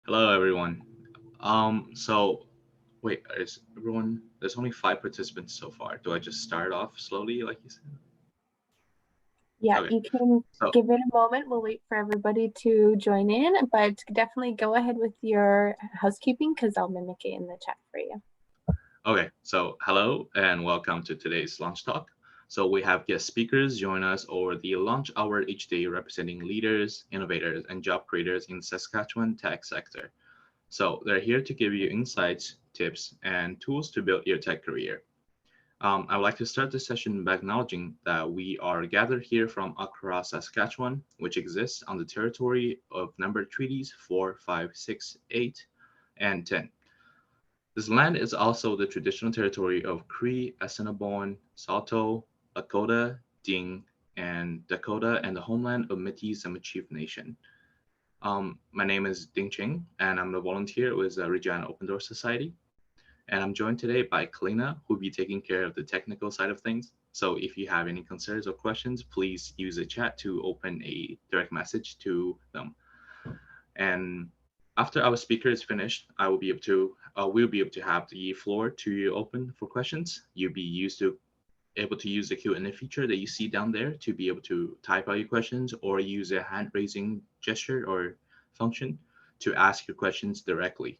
Hello, everyone. So wait, is everyone? There's only five participants so far. Do I just start off slowly, like you said? Yeah, Okay. you can So give it a moment. We'll wait for everybody to join in, but definitely go ahead with your housekeeping because I'll mimic it in the chat for you. okay. So hello and welcome to today's launch talk. So we have guest speakers join us over the launch hour each day, representing leaders, innovators, and job creators in Saskatchewan tech sector. So they're here to give you insights, tips, and tools to build your tech career. I would like to start this session by acknowledging that we are gathered here from across Saskatchewan, which exists on the territory of number treaties 4, 5, 6, 8, and 10. This land is also the traditional territory of Cree, Assiniboine, Saulteaux, Lakota, Ding, and Dakota, and the homeland of Métis and Michif Nation. My name is Ding Ching, and I'm a volunteer with the Regina Open Door Society. And I'm joined today by Kalina, who'll be taking care of the technical side of things. So if you have any concerns or questions, please use the chat to open a direct message to them. And after our speaker is finished, we'll be able to have the floor to open for questions. You'll be able to use the Q&A feature that you see down there to be able to type out your questions or use a hand raising gesture or function to ask your questions directly.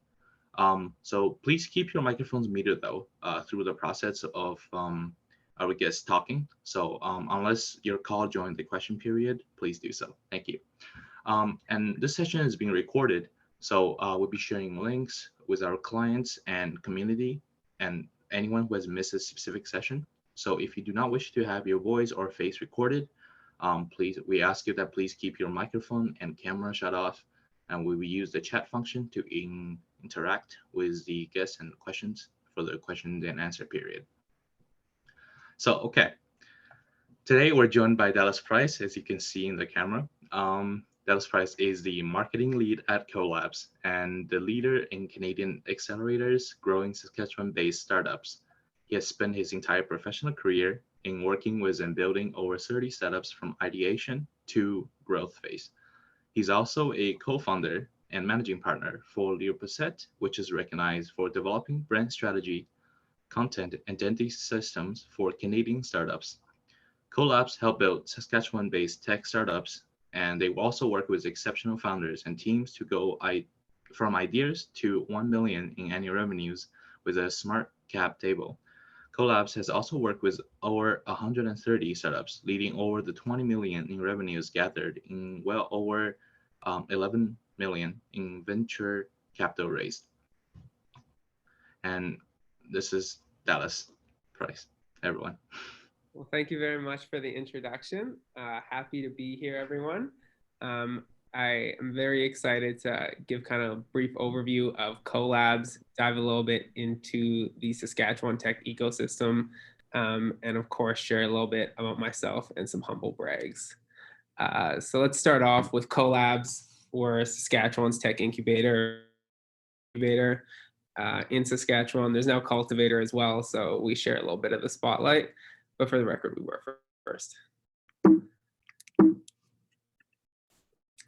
So please keep your microphones muted though through the process of our guests talking. So unless you're called during the question period, please do so. Thank you. And this session is being recorded, so we'll be sharing links with our clients and community and anyone who has missed a specific session. So if you do not wish to have your voice or face recorded, we ask you that please keep your microphone and camera shut off, and we will use the chat function to interact with the guests and questions for the question and answer period. So, okay. Today we're joined by Dallas Price, as you can see in the camera. Dallas Price is the marketing lead at Co.Labs and the leader in Canadian accelerators growing Saskatchewan-based startups. He has spent his entire professional career in working with and building over 30 startups from ideation to growth phase. He's also a co-founder and managing partner for Leo Posset, which is recognized for developing brand strategy, content, and identity systems for Canadian startups. CoLabs help build Saskatchewan-based tech startups, and they also work with exceptional founders and teams to go from ideas to 1 million in annual revenues with a smart cap table. CoLabs has also worked with over 130 startups, leading over the 20 million in revenues gathered in well over 11 million in venture capital raised. And this is Dallas Price, everyone. Well, thank you very much for the introduction. Happy to be here, everyone. I am very excited to give kind of a brief overview of CoLabs, dive a little bit into the Saskatchewan tech ecosystem, and of course, share a little bit about myself and some humble brags. So let's start off with CoLabs. We're Saskatchewan's tech incubator in Saskatchewan. There's now Cultivator as well, so we share a little bit of the spotlight. But for the record, we were first.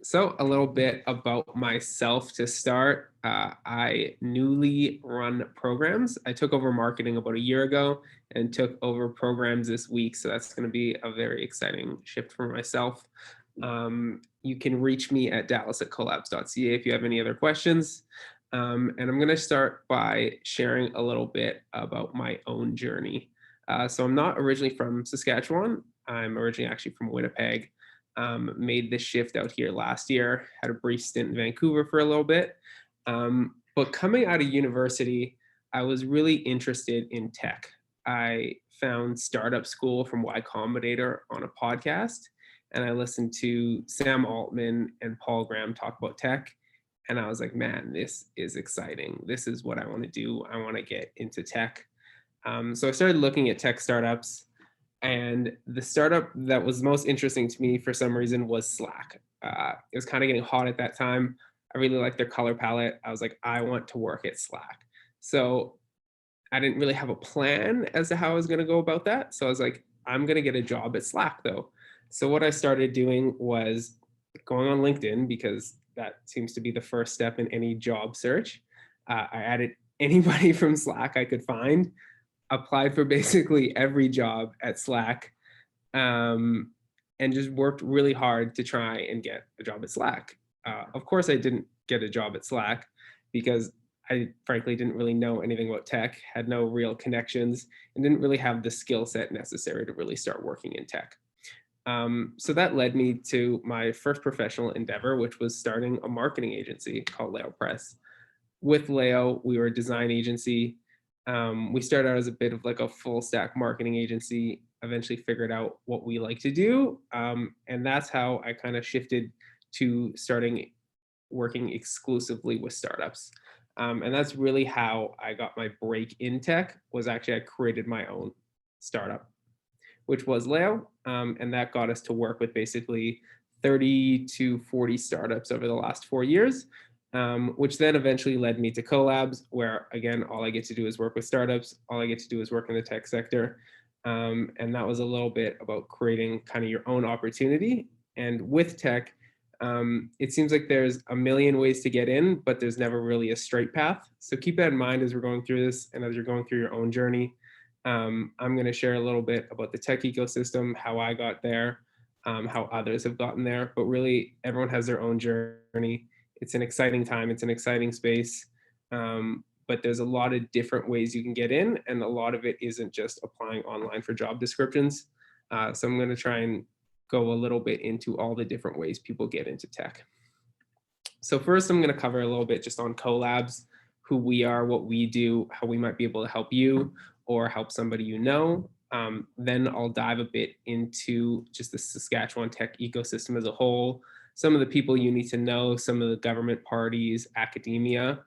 So a little bit about myself to start. I newly run programs. I took over marketing about a year ago and took over programs this week. So that's going to be a very exciting shift for myself. You can reach me at dallas@colabs.ca if you have any other questions. And I'm going to start by sharing a little bit about my own journey. So I'm not originally from Saskatchewan. I'm originally actually from Winnipeg. Made this shift out here last year, had a brief stint in Vancouver for a little bit. But coming out of university, I was really interested in tech. I found Startup School from Y Combinator on a podcast, and I listened to Sam Altman and Paul Graham talk about tech. And I was like, man, this is exciting. This is what I want to do. I want to get into tech. So I started looking at tech startups, and the startup that was most interesting to me for some reason was Slack. It was kind of getting hot at that time. I really liked their color palette. I was like, I want to work at Slack. So I didn't really have a plan as to how I was going to go about that. So I was like, I'm going to get a job at Slack though. So what I started doing was going on LinkedIn, because that seems to be the first step in any job search. I added anybody from Slack I could find, applied for basically every job at Slack, and just worked really hard to try and get a job at Slack. Of course, I didn't get a job at Slack because I frankly didn't really know anything about tech, had no real connections, and didn't really have the skill set necessary to really start working in tech. So that led me to my first professional endeavor, which was starting a marketing agency called Leo Press. With Leo, we were a design agency. We started out as a bit of like a full stack marketing agency, eventually figured out what we like to do. And that's how I kind of shifted to starting working exclusively with startups. And that's really how I got my break in tech, was actually I created my own startup, which was Leo. And that got us to work with basically 30 to 40 startups over the last 4 years, which then eventually led me to Co.Labs, where again, all I get to do is work with startups. All I get to do is work in the tech sector. And that was a little bit about creating kind of your own opportunity. And with tech, it seems like there's a million ways to get in, but there's never really a straight path. So keep that in mind as we're going through this and as you're going through your own journey. I'm going to share a little bit about the tech ecosystem, how I got there, how others have gotten there, but really everyone has their own journey. It's an exciting time. It's an exciting space. But there's a lot of different ways you can get in, and a lot of it isn't just applying online for job descriptions. So I'm going to try and go a little bit into all the different ways people get into tech. So first, I'm going to cover a little bit just on CoLabs, who we are, what we do, how we might be able to help you or help somebody you know. Then I'll dive a bit into just the Saskatchewan tech ecosystem as a whole, some of the people you need to know, some of the government parties, academia.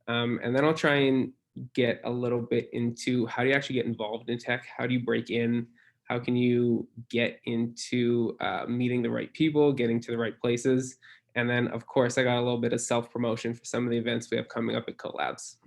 And then I'll try and get a little bit into how do you actually get involved in tech? How do you break in? How can you get into meeting the right people, getting to the right places? And then, of course, I got a little bit of self-promotion for some of the events we have coming up at CoLabs.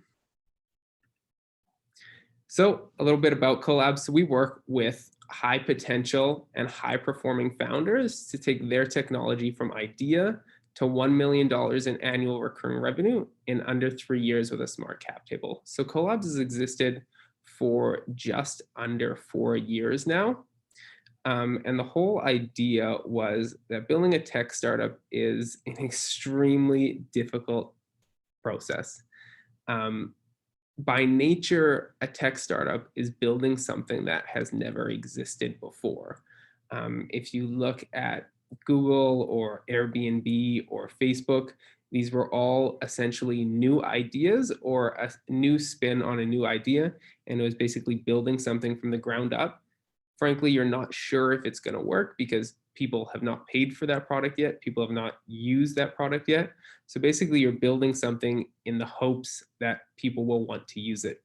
So a little bit about CoLabs. So we work with high potential and high performing founders to take their technology from idea to $1 million in annual recurring revenue in under 3 years with a smart cap table. So CoLabs has existed for just under 4 years now. And the whole idea was that building a tech startup is an extremely difficult process. By nature, a tech startup is building something that has never existed before. If you look at Google or Airbnb or Facebook, these were all essentially new ideas or a new spin on a new idea. And it was basically building something from the ground up. Frankly, you're not sure if it's going to work because people have not paid for that product yet. People have not used that product yet. So basically, you're building something in the hopes that people will want to use it.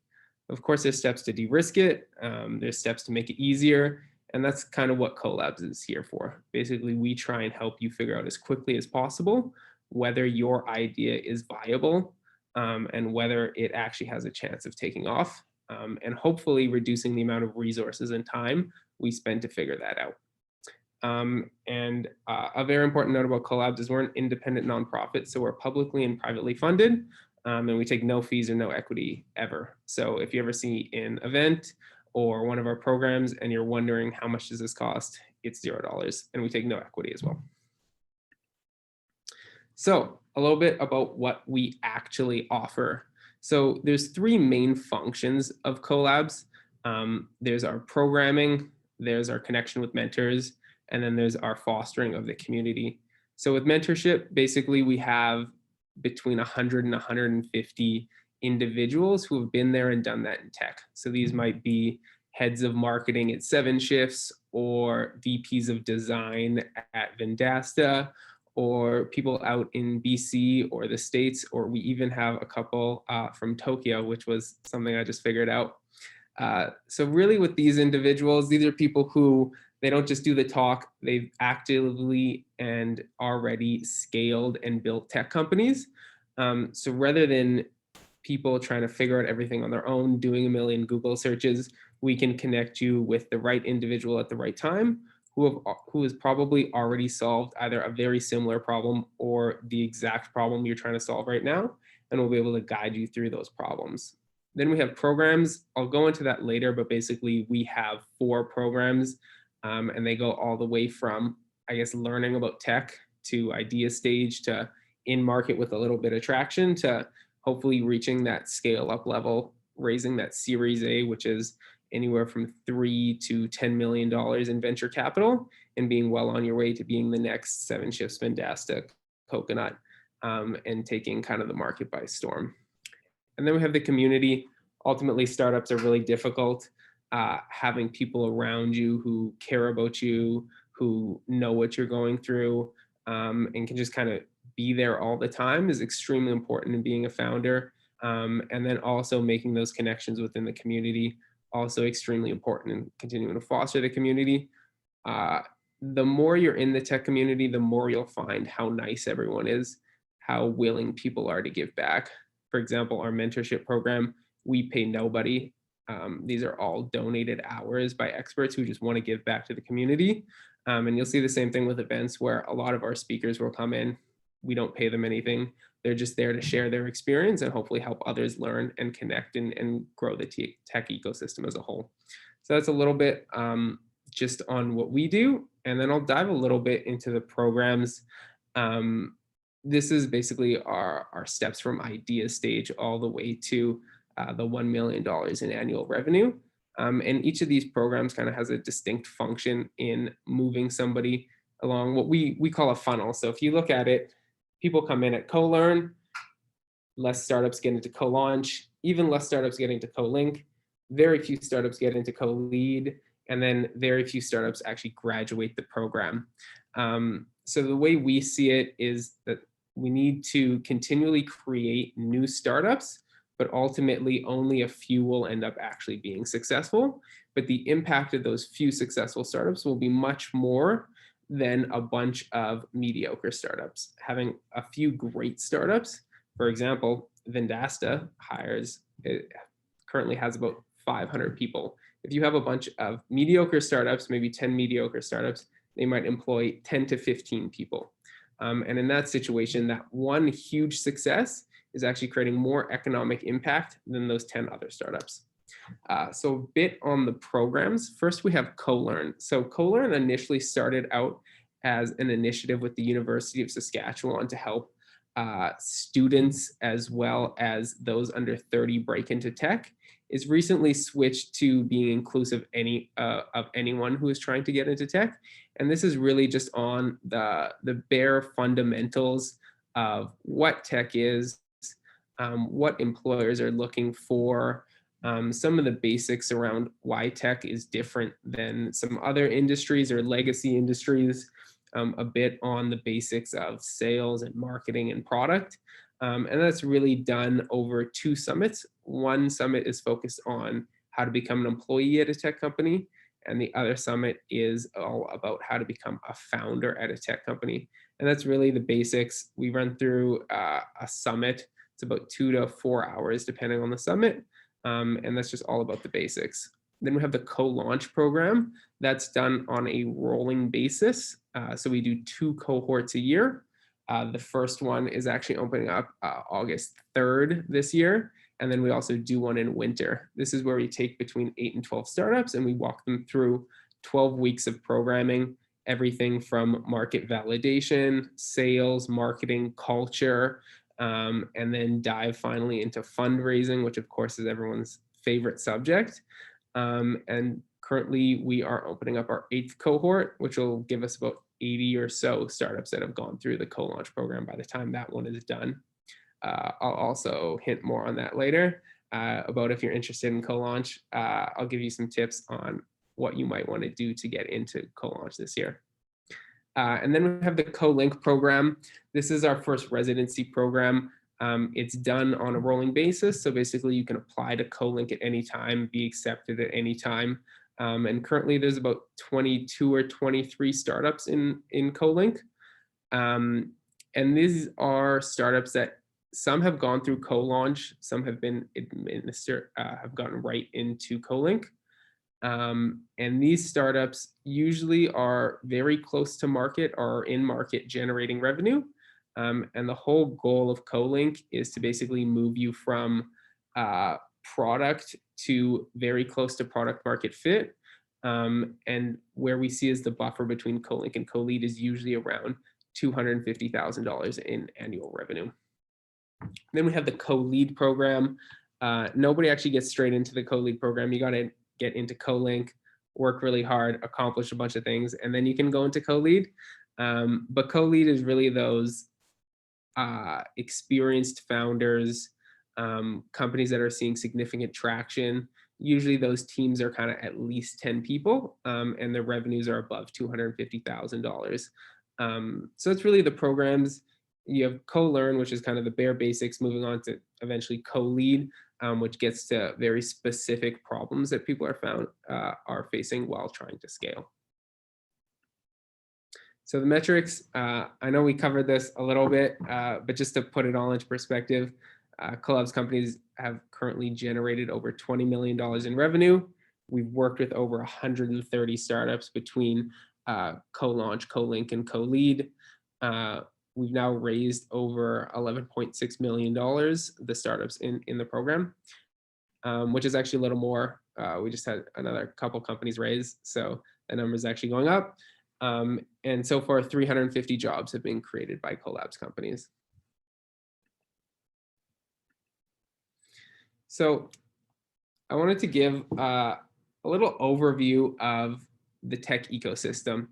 Of course, there's steps to de-risk it. There's steps to make it easier. And that's kind of what CoLabs is here for. Basically, we try and help you figure out as quickly as possible whether your idea is viable and whether it actually has a chance of taking off, and hopefully reducing the amount of resources and time we spend to figure that out. And a very important note about CoLabs is we're an independent nonprofit, so we're publicly and privately funded, and we take no fees or no equity ever. So if you ever see an event or one of our programs and you're wondering how much does this cost, it's $0, and we take no equity as well. So a little bit about what we actually offer. So there's 3 main functions of CoLabs. There's our programming, there's our connection with mentors, and then there's our fostering of the community. So with mentorship, basically we have between 100 and 150 individuals who have been there and done that in tech. So these might be heads of marketing at 7 Shifts or VPs of design at Vendasta, or people out in BC or the States, or we even have a couple from Tokyo, which was something I just figured out. So really with these individuals, these are people who they don't just do the talk, they've actively and already scaled and built tech companies. So rather than people trying to figure out everything on their own, doing a million Google searches, we can connect you with the right individual at the right time who has probably already solved either a very similar problem or the exact problem you're trying to solve right now, and we'll be able to guide you through those problems. Then we have programs. I'll go into that later, but basically we have 4 programs, and they go all the way from, I guess, learning about tech to idea stage to in market with a little bit of traction to hopefully reaching that scale up level, raising that Series A, which is anywhere from $3 to $10 million in venture capital, and being well on your way to being the next 7-Shift Spindasta Coconut, and taking kind of the market by storm. And then we have the community. Ultimately, startups are really difficult. Having people around you who care about you, who know what you're going through, and can just kind of be there all the time is extremely important in being a founder. And then also making those connections within the community, also extremely important in continuing to foster the community. The more you're in the tech community, the more you'll find how nice everyone is, how willing people are to give back. For example, our mentorship program, we pay nobody. These are all donated hours by experts who just want to give back to the community. And you'll see the same thing with events where a lot of our speakers will come in. We don't pay them anything. They're just there to share their experience and hopefully help others learn and connect and grow the tech ecosystem as a whole. So that's a little bit just on what we do. And then I'll dive a little bit into the programs. This is basically our steps from idea stage all the way to the $1 million in annual revenue. And each of these programs kind of has a distinct function in moving somebody along what we call a funnel. So if you look at it, people come in at CoLearn, less startups get into CoLaunch, even less startups get into CoLink, very few startups get into CoLead, and then very few startups actually graduate the program. So the way we see it is that we need to continually create new startups, but ultimately only a few will end up actually being successful. But the impact of those few successful startups will be much more than a bunch of mediocre startups. Having a few great startups, for example, Vendasta currently has about 500 people. If you have a bunch of mediocre startups, maybe 10 mediocre startups, they might employ 10 to 15 people. And in that situation, that one huge success is actually creating more economic impact than those 10 other startups. So a bit on the programs. First, we have CoLearn. So CoLearn initially started out as an initiative with the University of Saskatchewan to help students as well as those under 30 break into tech. It's recently switched to being inclusive of anyone who is trying to get into tech. And this is really just on the bare fundamentals of what tech is, what employers are looking for, some of the basics around why tech is different than some other industries or legacy industries, a bit on the basics of sales and marketing and product. And that's really done over 2 summits. One summit is focused on how to become an employee at a tech company, and the other summit is all about how to become a founder at a tech company. And that's really the basics. We run through a summit. It's about 2 to 4 hours, depending on the summit. And that's just all about the basics. Then we have the CoLaunch program that's done on a rolling basis. So we do 2 cohorts a year. The first one is actually opening up August 3rd this year. And then we also do one in winter. This is where we take between 8 and 12 startups and we walk them through 12 weeks of programming, everything from market validation, sales, marketing, culture, and then dive finally into fundraising, which of course is everyone's favorite subject. And currently we are opening up our 8th cohort, which will give us about 80 or so startups that have gone through the CoLaunch program by the time that one is done. I'll also hint more on that later about if you're interested in CoLaunch. I'll give you some tips on what you might want to do to get into CoLaunch this year. And then we have the CoLink program. This is our first residency program. It's done on a rolling basis. So basically you can apply to CoLink at any time, be accepted at any time. And currently there's about 22 or 23 startups in CoLink. And these are startups that some have gone through CoLaunch, some have been administered, have gotten right into CoLink. And these startups usually are very close to market or in market generating revenue. And the whole goal of CoLink is to basically move you from product to very close to product market fit. And where we see is the buffer between CoLink and CoLead is usually around $250,000 in annual revenue. Then we have the CoLead program. Nobody actually gets straight into the CoLead program. You got to get into CoLink, work really hard, accomplish a bunch of things, and then you can go into CoLead. But CoLead is really those experienced founders, companies that are seeing significant traction. Usually those teams are kind of at least 10 people, and their revenues are above $250,000. So it's really the programs. You have CoLearn, which is kind of the bare basics, moving on to eventually CoLead, which gets to very specific problems that people are facing while trying to scale. So the metrics, I know we covered this a little bit, but just to put it all into perspective, CoLabs companies have currently generated over $20 million in revenue. We've worked with over 130 startups between CoLaunch, CoLink, and CoLead. We've now raised over $11.6 million, the startups in the program, which is actually a little more. We just had another couple companies raise, so the number is actually going up. And so far, 350 jobs have been created by CoLabs companies. So I wanted to give a little overview of the tech ecosystem.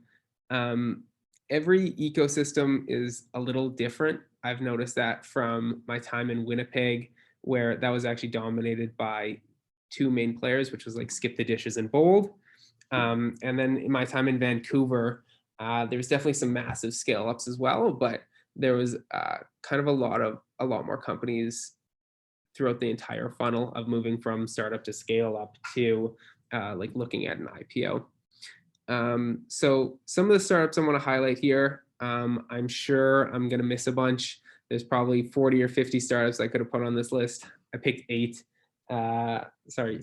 Every ecosystem is a little different. I've noticed that from my time in Winnipeg, where that was actually dominated by two main players, which was like Skip the Dishes and Bold. And then in my time in Vancouver, there was definitely some massive scale ups as well, but there was kind of a lot more companies throughout the entire funnel of moving from startup to scale up to like looking at an IPO. So some of the startups I want to highlight here, I'm sure I'm going to miss a bunch. There's probably 40 or 50 startups I could have put on this list. I picked 8. Sorry,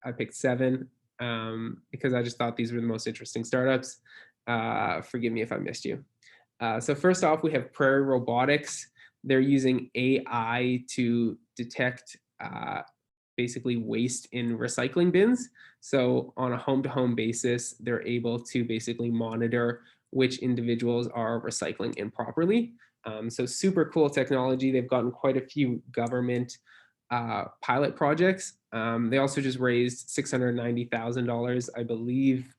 I picked 7 because I just thought these were the most interesting startups. Forgive me if I missed you. So first off, we have Prairie Robotics. They're using AI to detect basically waste in recycling bins. So on a home-to-home basis, they're able to basically monitor which individuals are recycling improperly. So super cool technology. They've gotten quite a few government pilot projects. They also just raised $690,000, I believe,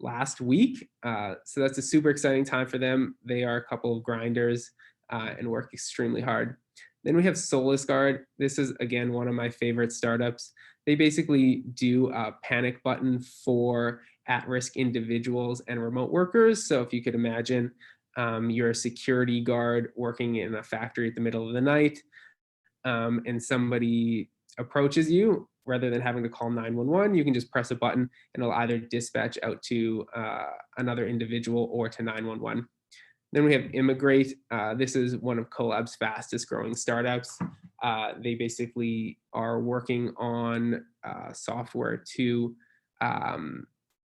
last week. So that's a super exciting time for them. They are a couple of grinders and work extremely hard. Then we have SolisGuard. This is, again, one of my favorite startups. They basically do a panic button for at-risk individuals and remote workers. So if you could imagine you're a security guard working in a factory at the middle of the night, and somebody approaches you, rather than having to call 911, you can just press a button and it'll either dispatch out to another individual or to 911. Then we have Immigrate. This is one of CoLabs' fastest growing startups. They basically are working on software to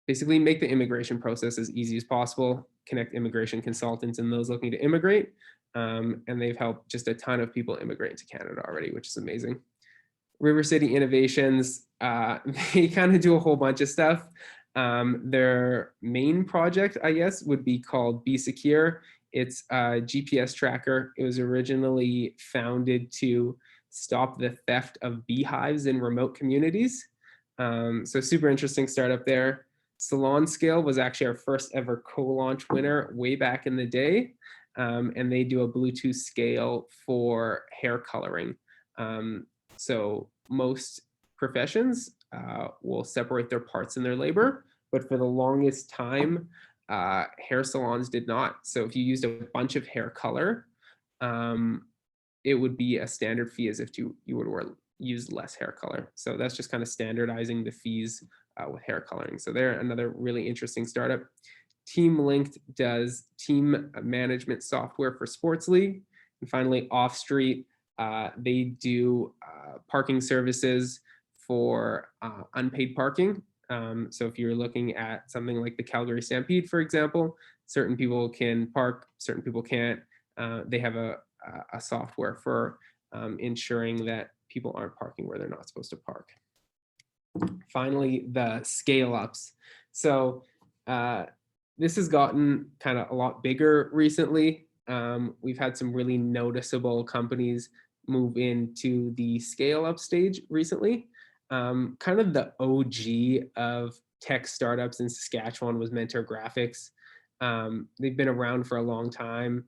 basically make the immigration process as easy as possible, connect immigration consultants and those looking to immigrate. And they've helped just a ton of people immigrate to Canada already, which is amazing. River City Innovations, they kind of do a whole bunch of stuff. Their main project, I guess, would be called Be Secure. It's a GPS tracker. It was originally founded to stop the theft of beehives in remote communities. So super interesting startup there. Salon Scale was actually our first ever CoLaunch winner way back in the day. And they do a Bluetooth scale for hair coloring. So most professions will separate their parts in their labor, but for the longest time, hair salons did not. So if you used a bunch of hair color, it would be a standard fee as if you would use less hair color. So that's just kind of standardizing the fees with hair coloring. So they're another really interesting startup. Team Linked does team management software for sports league. And finally, Off Street, they do parking services for unpaid parking. So if you're looking at something like the Calgary Stampede, for example, certain people can park, certain people can't. They have a software for ensuring that people aren't parking where they're not supposed to park. Finally, the scale ups. So this has gotten kind of a lot bigger recently. We've had some really noticeable companies move into the scale up stage recently. Kind of the OG of tech startups in Saskatchewan was Mentor Graphics. They've been around for a long time.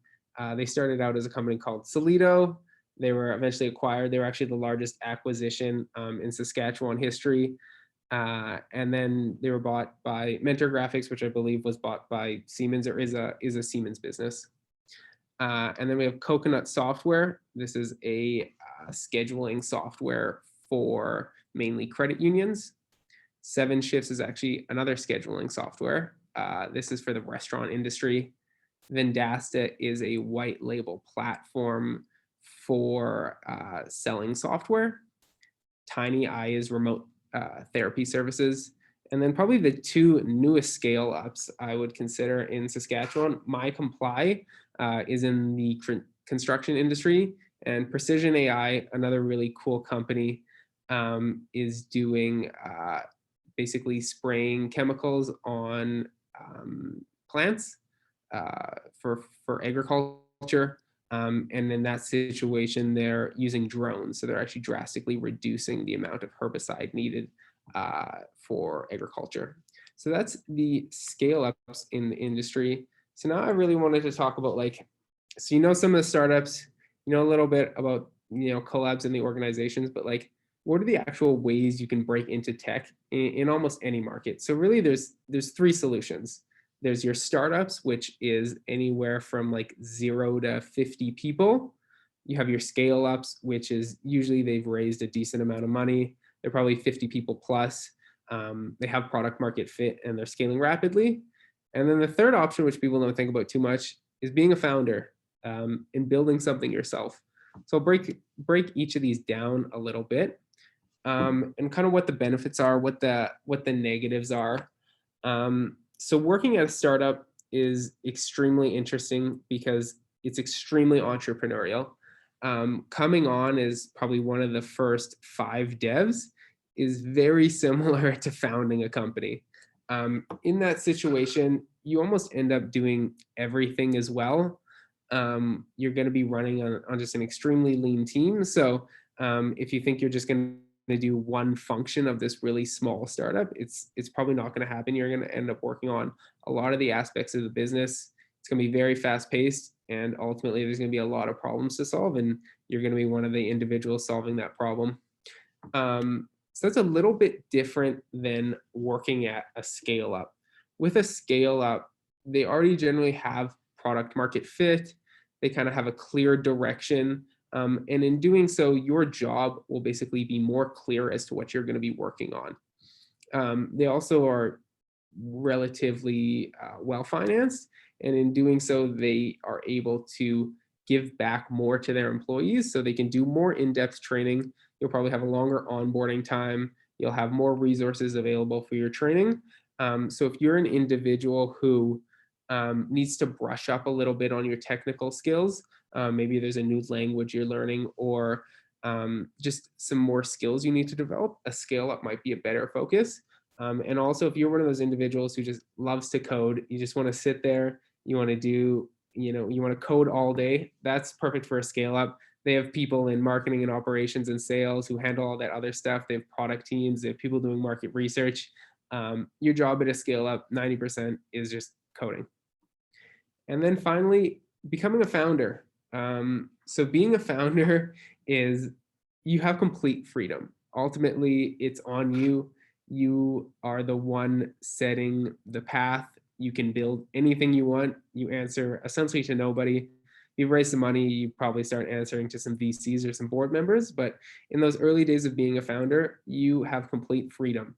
They started out as a company called Solido. They were eventually acquired. They were actually the largest acquisition in Saskatchewan history. And then they were bought by Mentor Graphics, which I believe was bought by Siemens, or is a Siemens business. And then we have Coconut Software. This is a scheduling software for mainly credit unions. 7 Shifts is actually another scheduling software. This is for the restaurant industry. Vendasta is a white label platform for selling software. Tiny Eye is remote therapy services. And then probably the 2 newest scale ups I would consider in Saskatchewan, My Comply is in the construction industry, and Precision AI, another really cool company, is doing basically spraying chemicals on plants for agriculture. And in that situation, they're using drones. So they're actually drastically reducing the amount of herbicide needed for agriculture. So that's the scale ups in the industry. So now I really wanted to talk about, like, so you know some of the startups, you know a little bit about, you know, CoLabs and the organizations, but like, what are the actual ways you can break into tech in almost any market? So really there's 3 solutions. There's your startups, which is anywhere from like 0 to 50 people. You have your scale ups, which is usually they've raised a decent amount of money. They're probably 50 people plus. They have product market fit and they're scaling rapidly. And then the third option, which people don't think about too much, is being a founder and building something yourself. So I'll break each of these down a little bit, and kind of what the benefits are, what the negatives are. So working at a startup is extremely interesting because it's extremely entrepreneurial. Coming on as probably one of the first 5 devs is very similar to founding a company. In that situation, you almost end up doing everything as well. You're going to be running on just an extremely lean team. So if you think you're just going to do one function of this really small startup, it's probably not going to happen. You're going to end up working on a lot of the aspects of the business. It's going to be very fast paced, and ultimately there's going to be a lot of problems to solve, and you're going to be one of the individuals solving that problem. So that's a little bit different than working at a scale up. With a scale up, they already generally have product market fit. They kind of have a clear direction. And in doing so, your job will basically be more clear as to what you're going to be working on. They also are relatively well-financed. And in doing so, they are able to give back more to their employees so they can do more in-depth training. You'll probably have a longer onboarding time. You'll have more resources available for your training. So if you're an individual who needs to brush up a little bit on your technical skills, maybe there's a new language you're learning, or just some more skills you need to develop, a scale up might be a better focus. And also, if you're one of those individuals who just loves to code, you just want to sit there, you want to do, you want to code all day, that's perfect for a scale up. They have people in marketing and operations and sales who handle all that other stuff. They have product teams, they have people doing market research. Your job at a scale up, 90% is just coding. And then finally, becoming a founder. So being a founder is, you have complete freedom. Ultimately, it's on you. You are the one setting the path. You can build anything you want. You answer essentially to nobody. You've raised some money, you probably start answering to some VCs or some board members. But in those early days of being a founder, you have complete freedom.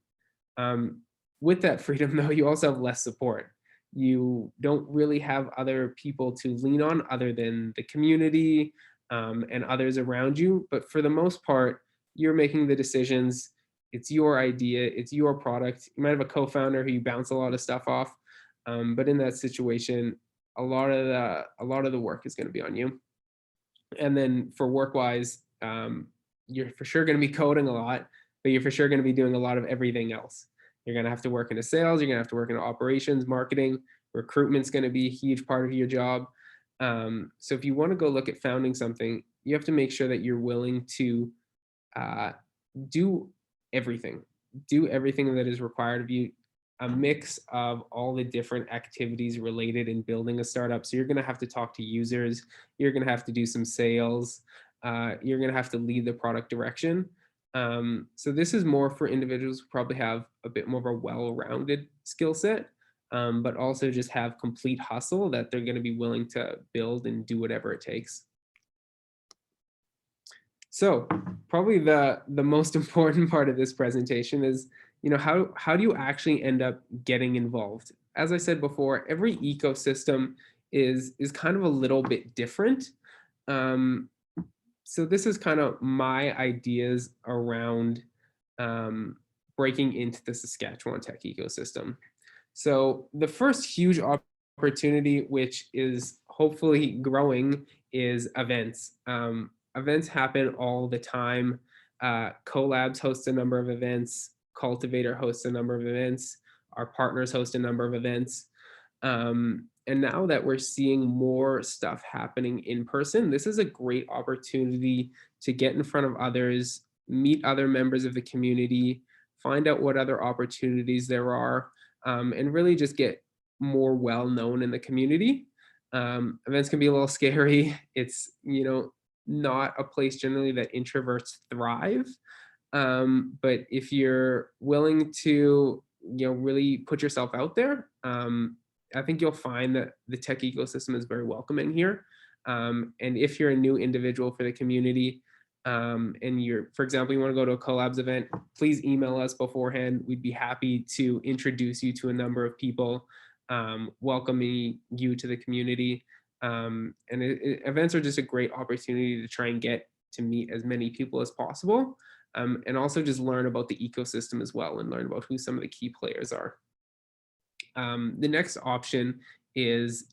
With that freedom, though, you also have less support. You don't really have other people to lean on other than the community and others around you. But for the most part, you're making the decisions. it's your idea, it's your product. You might have a co-founder who you bounce a lot of stuff off, but in that situation, a lot of the work is going to be on you. And then for work-wise, you're for sure going to be coding a lot, but you're for sure going to be doing a lot of everything else. You're going to have to work into sales, you're going to have to work into operations, marketing, recruitment's going to be a huge part of your job. So if you want to go look at founding something, you have to make sure that you're willing to do everything. Do everything that is required of you, a mix of all the different activities related in building a startup. So you're going to have to talk to users, you're going to have to do some sales, you're going to have to lead the product direction. So this is more for individuals who probably have a bit more of a well-rounded skill set, but also just have complete hustle that they're going to be willing to build and do whatever it takes. So probably the most important part of this presentation is, how do you actually end up getting involved? As I said before, every ecosystem is kind of a little bit different. So this is kind of my ideas around breaking into the Saskatchewan tech ecosystem. So the first huge opportunity, which is hopefully growing, is events. Events happen all the time. Co.Labs hosts a number of events. Cultivator hosts a number of events. Our partners host a number of events. And now that we're seeing more stuff happening in person, this is a great opportunity to get in front of others, meet other members of the community, find out what other opportunities there are, and really just get more well known in the community. Events can be a little scary. It's, not a place generally that introverts thrive. But if you're willing to, really put yourself out there, I think you'll find that the tech ecosystem is very welcoming here. And if you're a new individual for the community, and for example, you want to go to a CoLabs event, please email us beforehand. We'd be happy to introduce you to a number of people, welcoming you to the community. And events are just a great opportunity to try and get to meet as many people as possible, and also just learn about the ecosystem as well and learn about who some of the key players are. The next option is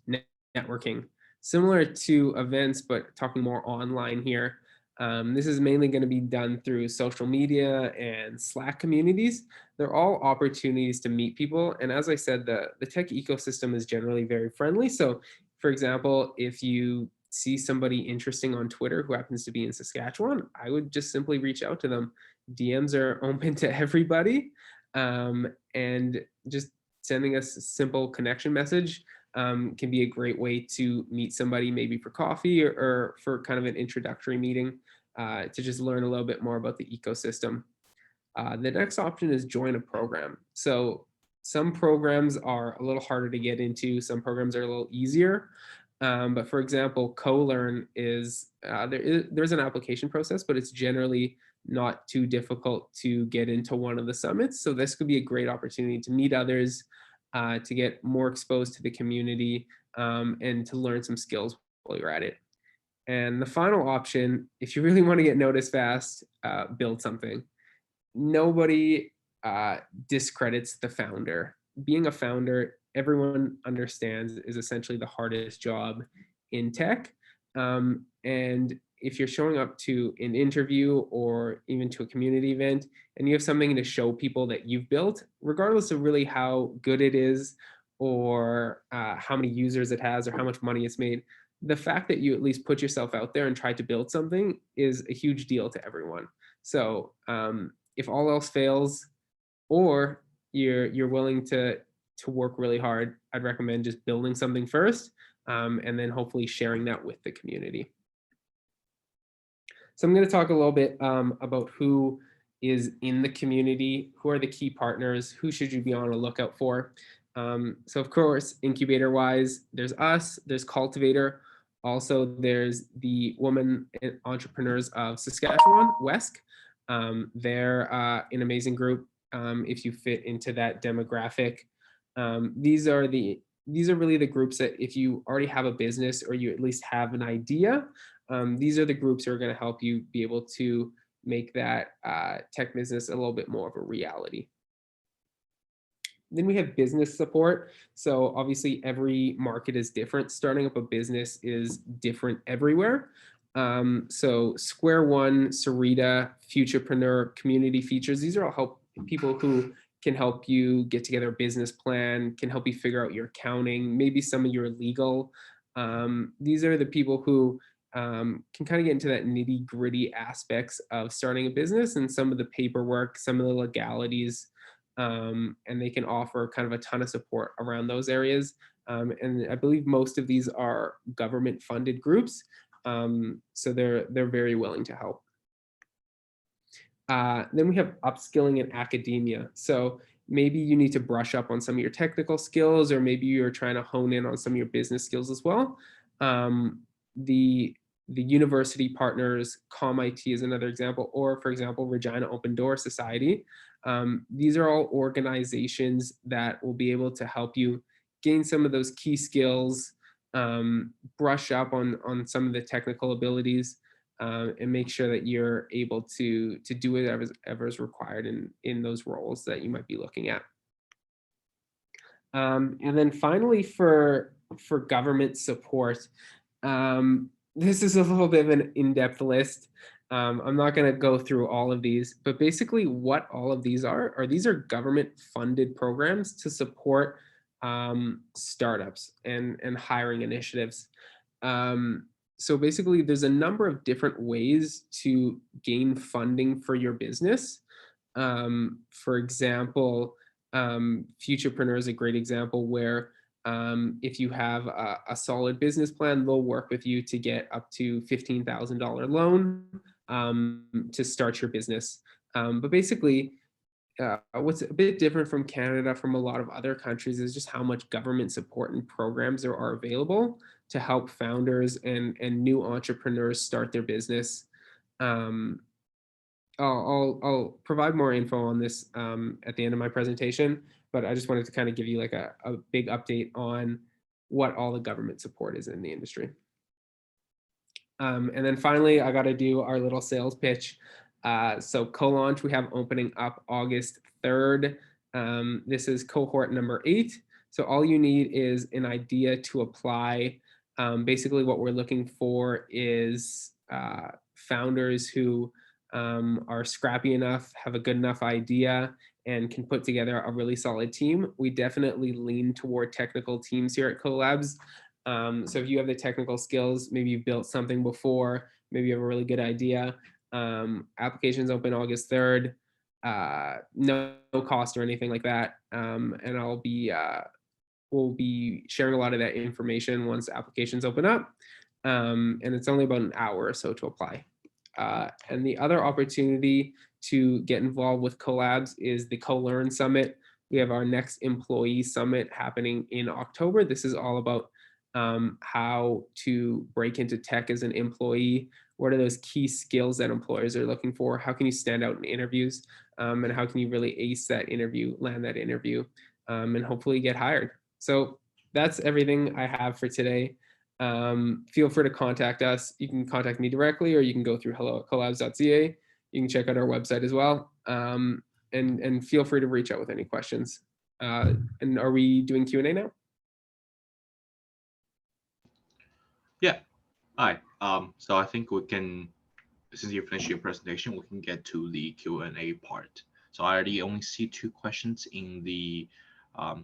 networking. Similar to events, but talking more online here. This is mainly going to be done through social media and Slack communities. They're all opportunities to meet people. And as I said, the tech ecosystem is generally very friendly. So for example, if you see somebody interesting on Twitter who happens to be in Saskatchewan, I would just simply reach out to them. DMs are open to everybody. And just sending us a simple connection message can be a great way to meet somebody, maybe for coffee or for kind of an introductory meeting, to just learn a little bit more about the ecosystem. The next option is join a program. So some programs are a little harder to get into, some programs are a little easier. But for example, CoLearn is, there's an application process, but it's generally not too difficult to get into one of the summits. So this could be a great opportunity to meet others, to get more exposed to the community, and to learn some skills while you're at it. And the final option, if you really want to get noticed fast, build something. Nobody discredits the founder. Being a founder, everyone understands, is essentially the hardest job in tech. And if you're showing up to an interview or even to a community event and you have something to show people that you've built, regardless of really how good it is or how many users it has or how much money it's made, the fact that you at least put yourself out there and try to build something is a huge deal to everyone. So if all else fails, or you're willing to work really hard, I'd recommend just building something first, and then hopefully sharing that with the community. So I'm going to talk a little bit about who is in the community, who are the key partners, who should you be on a lookout for. So of course, incubator wise, there's us, there's Cultivator. Also, there's the Women Entrepreneurs of Saskatchewan, WESC. They're an amazing group if you fit into that demographic. These are really the groups that if you already have a business or you at least have an idea, these are the groups who are going to help you be able to make that tech business a little bit more of a reality. Then we have business support. So obviously every market is different. Starting up a business is different everywhere. So Square One, Sarita, Futurepreneur, Community Features, these are all people who can help you get together a business plan, can help you figure out your accounting, maybe some of your legal. These are the people who can kind of get into that nitty gritty aspects of starting a business and some of the paperwork, some of the legalities, and they can offer kind of a ton of support around those areas. And I believe most of these are government funded groups. So they're very willing to help. Then we have upskilling in academia. So maybe you need to brush up on some of your technical skills, or maybe you're trying to hone in on some of your business skills as well. The university partners, ComIT is another example, or for example, Regina Open Door Society. These are all organizations that will be able to help you gain some of those key skills, brush up on some of the technical abilities, and make sure that you're able to do whatever is required in those roles that you might be looking at. And then finally, for government support, this is a little bit of an in-depth list. I'm not going to go through all of these, but basically what all of these are these are government funded programs to support startups and hiring initiatives. So basically there's a number of different ways to gain funding for your business. For example, Futurepreneur is a great example where if you have a solid business plan, they'll work with you to get up to $15,000 loan to start your business. But basically, what's a bit different from Canada from a lot of other countries is just how much government support and programs there are available to help founders and new entrepreneurs start their business. I'll provide more info on this at the end of my presentation, but I just wanted to kind of give you like a big update on what all the government support is in the industry. And then finally, I got to do our little sales pitch. So CoLaunch, we have opening up August 3rd. This is cohort number 8. So all you need is an idea to apply. Basically what we're looking for is founders who are scrappy enough, have a good enough idea, and can put together a really solid team. We definitely lean toward technical teams here at CoLabs. So if you have the technical skills, maybe you've built something before, maybe you have a really good idea. Applications open August 3rd, no cost or anything like that. And we'll be sharing a lot of that information once applications open up. And it's only about an hour or so to apply. And the other opportunity to get involved with CoLabs is the CoLearn Summit. We have our next employee summit happening in October. This is all about how to break into tech as an employee. What are those key skills that employers are looking for? How can you stand out in interviews? And how can you really ace that interview, land that interview, and hopefully get hired? So that's everything I have for today. Feel free to contact us. You can contact me directly, or you can go through hello@colabs.ca. You can check out our website as well. And feel free to reach out with any questions. And are we doing Q&A now? Yeah. Hi. So I think we can, since you finished your presentation, we can get to the Q&A part. So I already only see 2 questions in the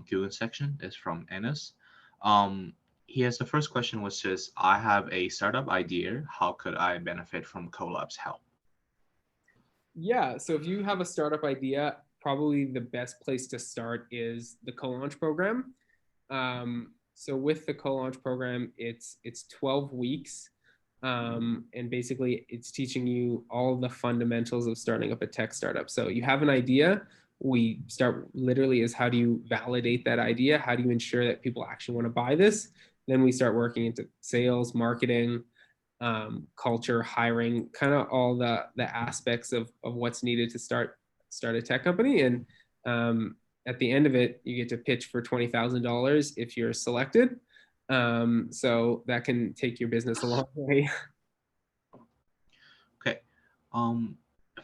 Q&A section. It's from Enes. He has the first question, which says, I have a startup idea. How could I benefit from CoLabs' help? Yeah, so if you have a startup idea, probably the best place to start is the CoLaunch program. So with the CoLaunch program, it's 12 weeks. And basically it's teaching you all the fundamentals of starting up a tech startup. So you have an idea. We start literally is how do you validate that idea? How do you ensure that people actually want to buy this? Then we start working into sales, marketing, culture, hiring, kind of all the aspects of what's needed to start a tech company. And at the end of it, you get to pitch for $20,000 if you're selected. So that can take your business a long way. Okay.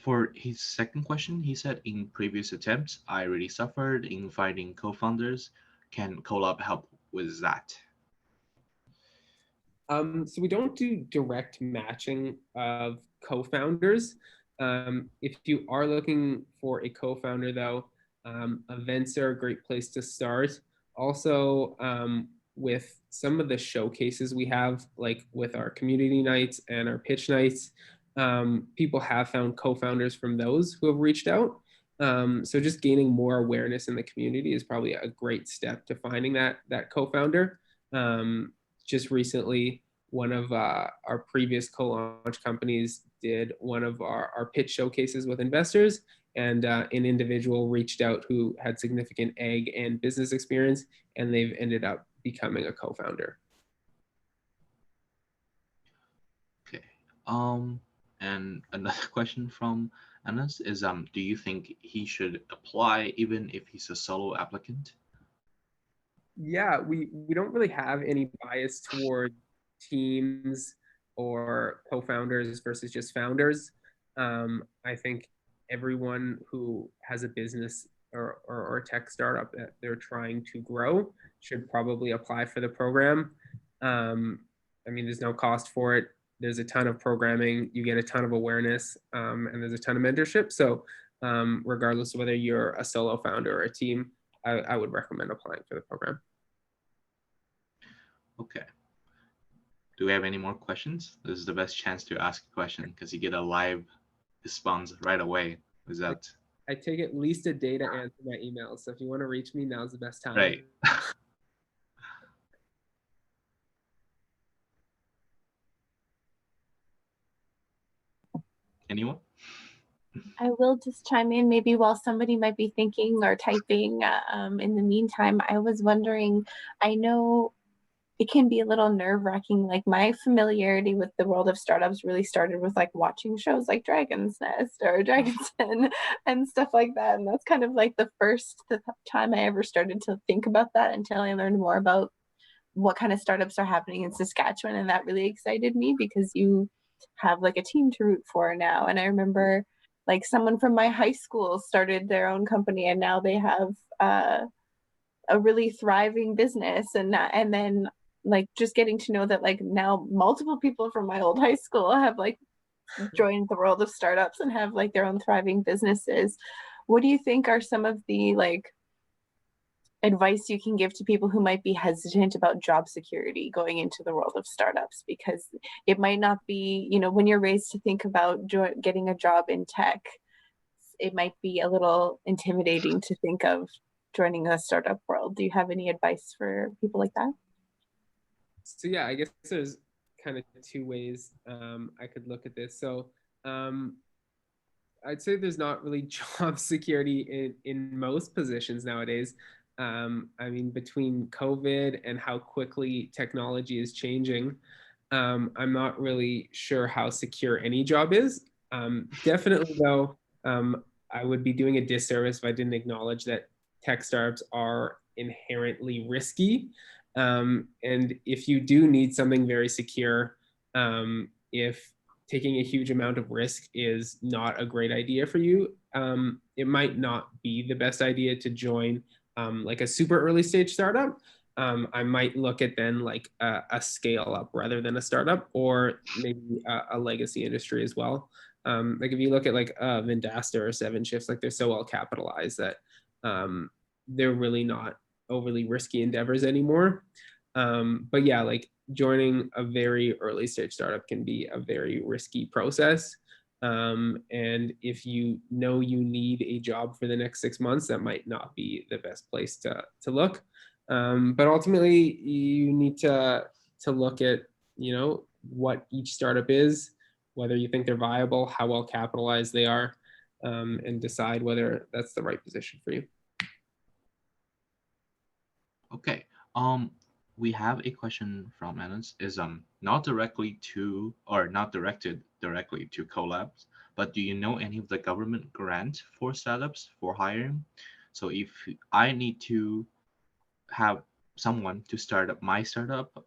For his second question, he said, in previous attempts, I really suffered in finding co-founders. Can CoLab help with that? So we don't do direct matching of co-founders. If you are looking for a co-founder, though, events are a great place to start. Also, with some of the showcases we have, like with our community nights and our pitch nights, people have found co-founders from those who have reached out. So just gaining more awareness in the community is probably a great step to finding that co-founder. Just recently, one of our previous co-launch companies did one of our pitch showcases with investors, and an individual reached out who had significant ag and business experience, and they've ended up becoming a co-founder. Okay. And another question from Anas is, do you think he should apply even if he's a solo applicant? Yeah, we don't really have any bias toward teams or co-founders versus just founders. I think everyone who has a business or a tech startup that they're trying to grow should probably apply for the program. I mean, there's no cost for it. There's a ton of programming. You get a ton of awareness, and there's a ton of mentorship. So regardless of whether you're a solo founder or a team, I would recommend applying for the program. Okay. Do we have any more questions? This is the best chance to ask a question because you get a live response right away. Is that I take at least a day to answer my emails. So if you want to reach me, now's the best time. right? Anyone? I will just chime in maybe while somebody might be thinking or typing. In the meantime, I was wondering, I know it can be a little nerve-wracking. Like, my familiarity with the world of startups really started with like watching shows like Dragon's Nest or Dragon's Den and stuff like that. And that's kind of like the time I ever started to think about that until I learned more about what kind of startups are happening in Saskatchewan. And that really excited me because you have like a team to root for now. And I remember like someone from my high school started their own company and now they have a really thriving business. And then like just getting to know that like now multiple people from my old high school have like joined the world of startups and have like their own thriving businesses. What do you think are some of the like advice you can give to people who might be hesitant about job security going into the world of startups? Because it might not be, you know, when you're raised to think about getting a job in tech, it might be a little intimidating to think of joining a startup world. Do you have any advice for people like that? So yeah, I guess there's kind of two ways I could look at this. So I'd say there's not really job security in most positions nowadays. I mean, between COVID and how quickly technology is changing, I'm not really sure how secure any job is. Definitely, though, I would be doing a disservice if I didn't acknowledge that tech startups are inherently risky. And if you do need something very secure, if taking a huge amount of risk is not a great idea for you, it might not be the best idea to join like a super early stage startup. I might look at then like a scale up rather than a startup, or maybe a legacy industry as well. Like if you look at like Vendasta or Seven Shifts, like they're so well capitalized that they're really not overly risky endeavors anymore. But yeah, like joining a very early stage startup can be a very risky process. And if you know you need a job for the next 6 months, that might not be the best place to look. But ultimately, you need to look at, you know, what each startup is, whether you think they're viable, how well capitalized they are, and decide whether that's the right position for you. Okay. We have a question from Anas. Is not directly to or not directed directly to CoLabs, but do you know any of the government grant for startups for hiring? So if I need to have someone to start up my startup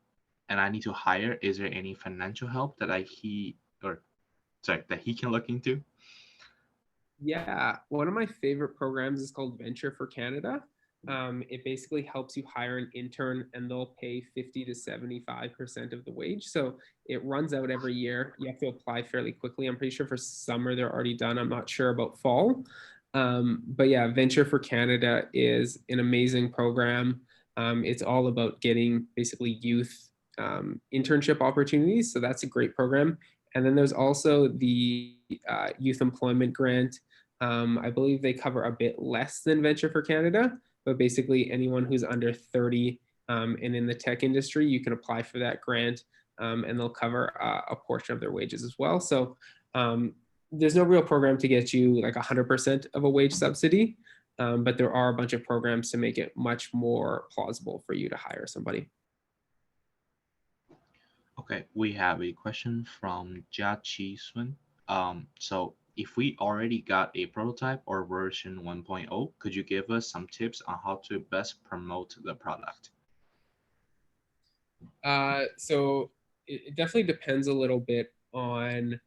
and I need to hire, is there any financial help that he can look into? Yeah, one of my favorite programs is called Venture for Canada. It basically helps you hire an intern and they'll pay 50 to 75% of the wage. So it runs out every year. You have to apply fairly quickly. I'm pretty sure for summer they're already done. I'm not sure about fall. But yeah, Venture for Canada is an amazing program. It's all about getting basically youth internship opportunities. So that's a great program. And then there's also the youth employment grant. I believe they cover a bit less than Venture for Canada, but basically anyone who's under 30 and in the tech industry, you can apply for that grant and they'll cover a portion of their wages as well. So there's no real program to get you like 100% of a wage subsidy, but there are a bunch of programs to make it much more plausible for you to hire somebody. Okay, we have a question from Jia Chi Sun. So if we already got a prototype or version 1.0, could you give us some tips on how to best promote the product? So it definitely depends a little bit on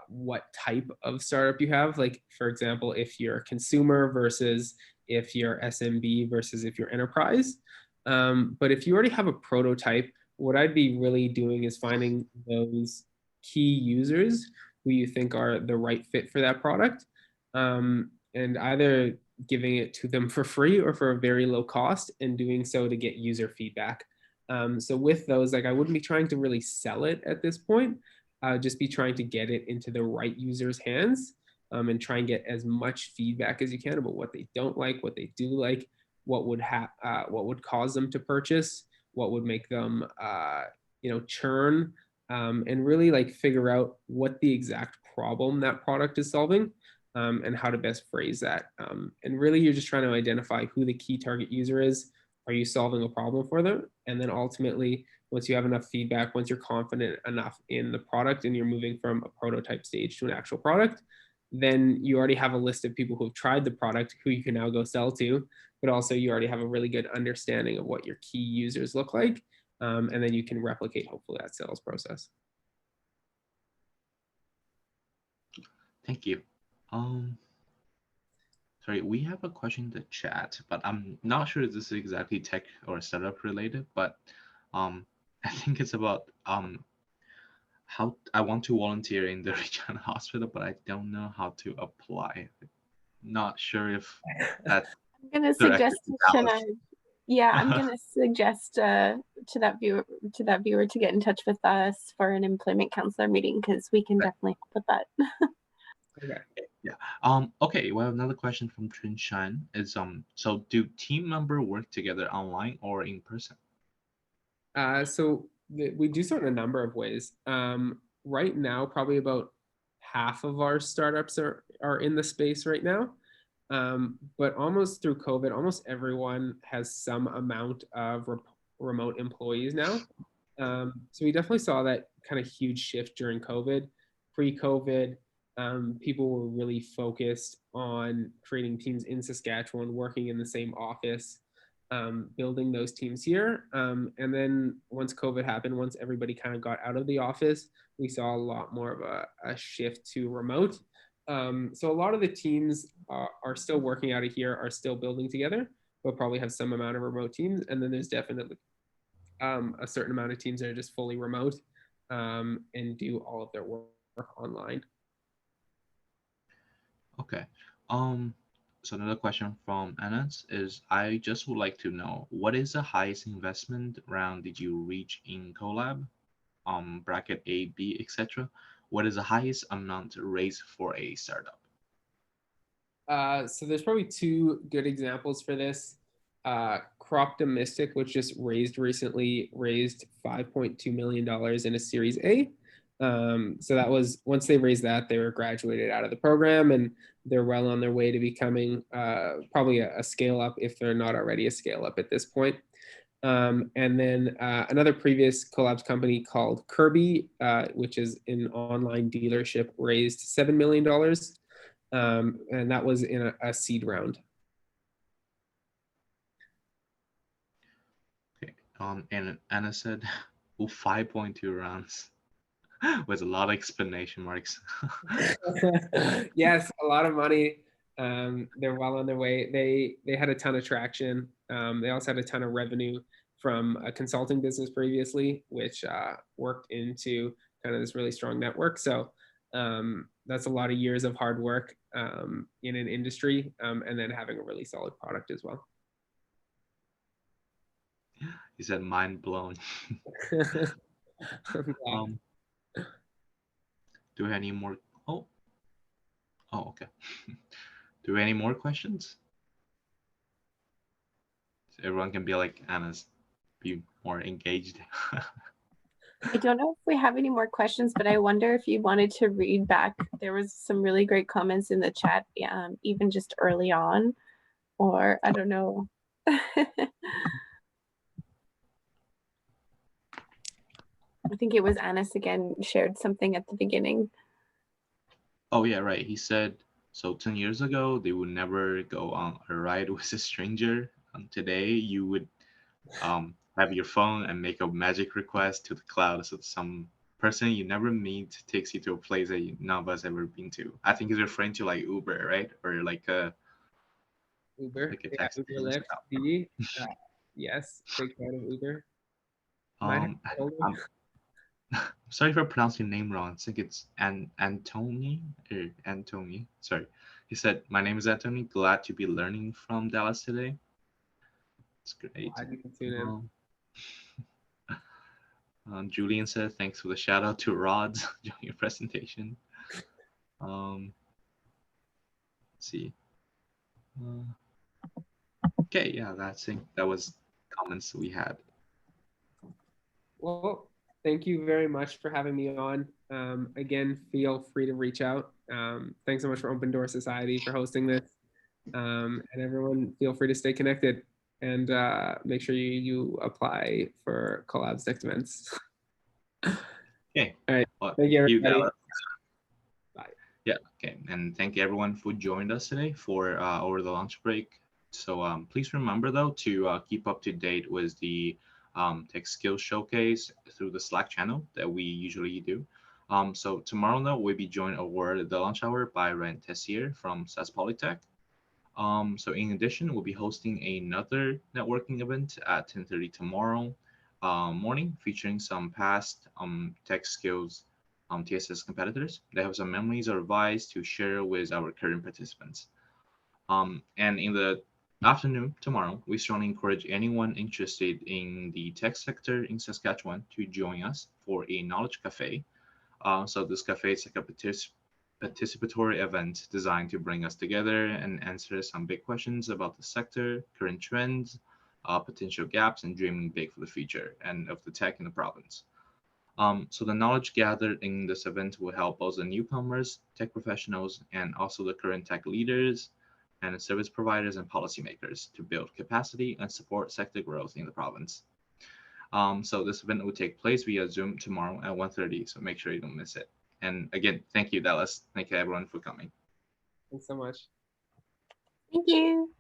what type of startup you have. Like, for example, if you're a consumer versus if you're SMB versus if you're enterprise. But if you already have a prototype, what I'd be really doing is finding those key users who you think are the right fit for that product, and either giving it to them for free or for a very low cost and doing so to get user feedback. So with those, like I wouldn't be trying to really sell it at this point. Just be trying to get it into the right users' hands and try and get as much feedback as you can about what they don't like, what they do like, what would cause them to purchase, what would make them churn, and really like figure out what the exact problem that product is solving. And how to best phrase that. And really, you're just trying to identify who the key target user is. Are you solving a problem for them? And then ultimately, once you have enough feedback, once you're confident enough in the product and you're moving from a prototype stage to an actual product, then you already have a list of people who have tried the product who you can now go sell to, but also you already have a really good understanding of what your key users look like. And then you can replicate hopefully that sales process. Thank you. Sorry, we have a question in the chat, but I'm not sure if this is exactly tech or startup related, but I think it's about how I want to volunteer in the Regina hospital, but I don't know how to apply. Not sure if that I'm gonna directly suggest to to Dallas. Shana. Yeah, I'm gonna suggest to that viewer to get in touch with us for an employment counselor meeting because we can Right. definitely help with that. Okay. Yeah. Okay. Well, another question from Trin Shan is so do team member work together online or in person? We do so in a number of ways. Right now, probably about half of our startups are in the space right now. But almost through COVID, almost everyone has some amount of remote employees now. So we definitely saw that kind of huge shift during COVID. Pre-COVID, people were really focused on creating teams in Saskatchewan, working in the same office, building those teams here. And then once COVID happened, once everybody kind of got out of the office, we saw a lot more of a shift to remote. So a lot of the teams are still working out of here, are still building together, but probably have some amount of remote teams. And then there's definitely a certain amount of teams that are just fully remote and do all of their work online. Okay. So another question from Anas is I just would like to know what is the highest investment round did you reach in CoLab? Bracket A, B, etc. What is the highest amount raised for a startup? So there's probably two good examples for this. Croptomistic, which just recently raised $5.2 million in a Series A. So that was once they raised that, they were graduated out of the program and they're well on their way to becoming probably a scale up if they're not already a scale up at this point. And then another previous CoLabs company called Kirby, which is an online dealership, raised $7 million. And that was in a seed round. Okay. And Anna said, oh, 5.2 rounds. with a lot of explanation marks. Yes, a lot of money. They're well on their way. They had a ton of traction. They also had a ton of revenue from a consulting business previously, which worked into kind of this really strong network. So that's a lot of years of hard work in an industry, and then having a really solid product as well. He said, mind blown. I'm glad. Do we have any more? Oh, okay. Do we have any more questions? So everyone can be like Anna's, be more engaged. I don't know if we have any more questions, but I wonder if you wanted to read back. There was some really great comments in the chat, even just early on, or I don't know. I think it was Anis again shared something at the beginning. Oh yeah, right. He said, so 10 years ago, they would never go on a ride with a stranger. Today, you would have your phone and make a magic request to the cloud. So some person you never meet takes you to a place that none of us ever been to. I think he's referring to like Uber, right? Or like a Uber, taxi. Uber, Lyft, Didi. Yes, big fan of Uber. Might have I'm sorry for pronouncing your name wrong. I think it's Antony or Antony. Sorry. He said, "My name is Antony. Glad to be learning from Dallas today." It's great. Glad you can tune in. Julian said, "Thanks for the shout out to Rods during your presentation." Let's see. Okay, yeah, that was comments we had. Well, thank you very much for having me on. Again, feel free to reach out. Thanks so much for Open Door Society for hosting this. And everyone, feel free to stay connected and make sure you apply for CoLabs next events. Okay. All right. Well, thank you, everybody. Bye. Yeah. Okay. And thank you everyone who joined us today for over the lunch break. So please remember though to keep up to date with the tech skills showcase through the Slack channel that we usually do. So tomorrow though we'll be joined over the lunch hour by Ren Tessier from SAS Polytech. So in addition, we'll be hosting another networking event at 10:30 tomorrow morning, featuring some past tech skills TSS competitors. They have some memories or advice to share with our current participants. And in the afternoon tomorrow, we strongly encourage anyone interested in the tech sector in Saskatchewan to join us for a knowledge cafe. So this cafe is like a participatory event designed to bring us together and answer some big questions about the sector, current trends, potential gaps, and dreaming big for the future and of the tech in the province. So the knowledge gathered in this event will help both the newcomers, tech professionals, and also the current tech leaders and service providers and policymakers to build capacity and support sector growth in the province. So this event will take place via Zoom tomorrow at 1:30, so make sure you don't miss it. And again, thank you, Dallas. Thank you, everyone, for coming. Thanks so much. Thank you.